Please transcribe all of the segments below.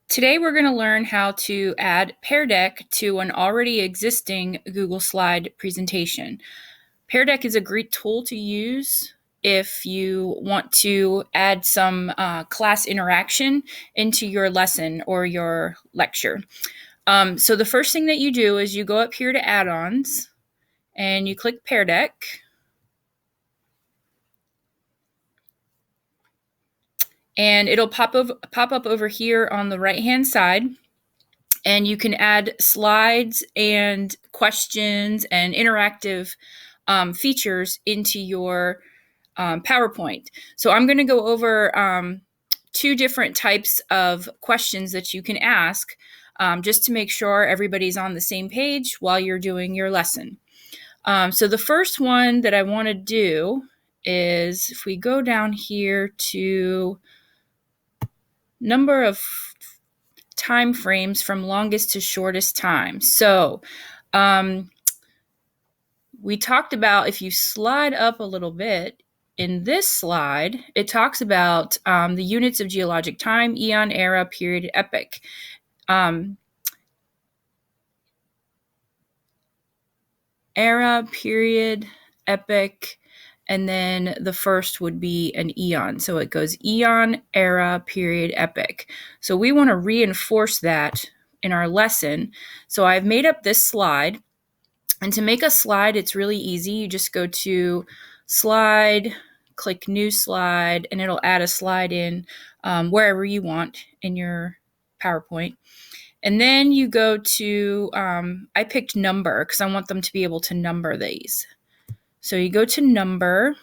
Today we're going to learn how to add Pear Deck to an already existing Google Slide presentation. Pear Deck is a great tool to use if you want to add some class interaction into your lesson or your lecture. So the first thing that you do is you go up here to add-ons and you click Pear Deck. And it'll pop up over here on the right-hand side. And you can add slides and questions and interactive features into your PowerPoint. So I'm going to go over two different types of questions that you can ask just to make sure everybody's on the same page while you're doing your lesson. So the first one that I want to do is if we go down here to number of time frames from longest to shortest time. So we talked about if you slide up a little bit, in this slide, it talks about the units of geologic time, eon, era, period, epoch. Era, period, epoch, and then the first would be an eon. So it goes eon, era, period, epoch. So we want to reinforce that in our lesson. So I've made up this slide. And to make a slide, it's really easy. You just go to slide, click new slide, and it'll add a slide in wherever you want in your PowerPoint. And then you go to, I picked number because I want them to be able to number these. So you go to number.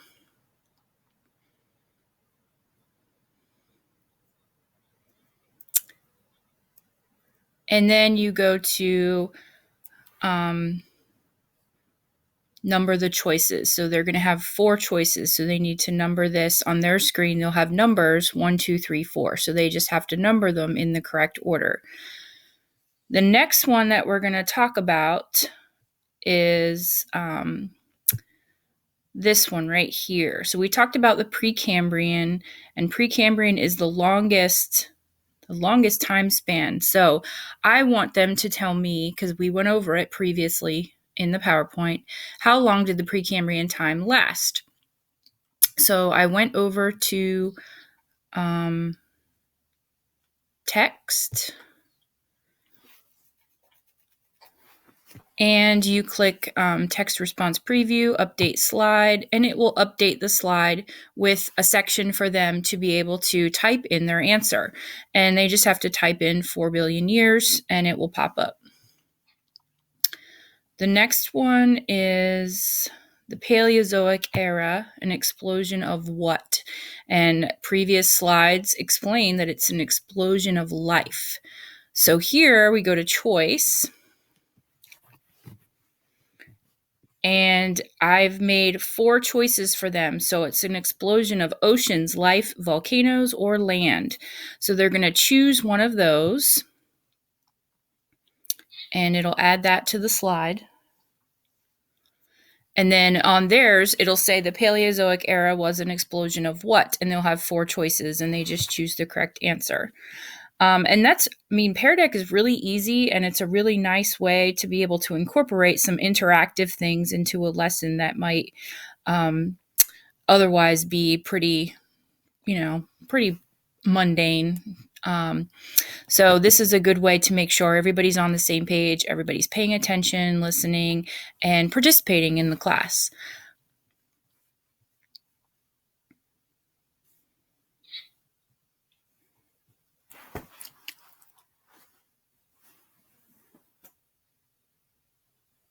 And then you go to number the choices. So they're going to have 4 choices. So they need to number this on their screen. They'll have numbers 1, 2, 3, 4. So they just have to number them in the correct order. The next one that we're going to talk about is this one right here. So we talked about the Precambrian, and Precambrian is the longest time span. So I want them to tell me, because we went over it previously in the PowerPoint, how long did the Precambrian time last? So I went over to text, and you click text response preview, update slide, and it will update the slide with a section for them to be able to type in their answer. And they just have to type in 4 billion years and it will pop up. The next one is the Paleozoic era, an explosion of what? And previous slides explain that it's an explosion of life. So here we go to choice. And I've made 4 choices for them. So it's an explosion of oceans, life, volcanoes, or land. So they're going to choose one of those. And it'll add that to the slide. And then on theirs, it'll say the Paleozoic era was an explosion of what? And they'll have 4 choices, and they just choose the correct answer. And Pear Deck is really easy, and it's a really nice way to be able to incorporate some interactive things into a lesson that might otherwise be pretty mundane. So this is a good way to make sure everybody's on the same page, everybody's paying attention, listening, and participating in the class.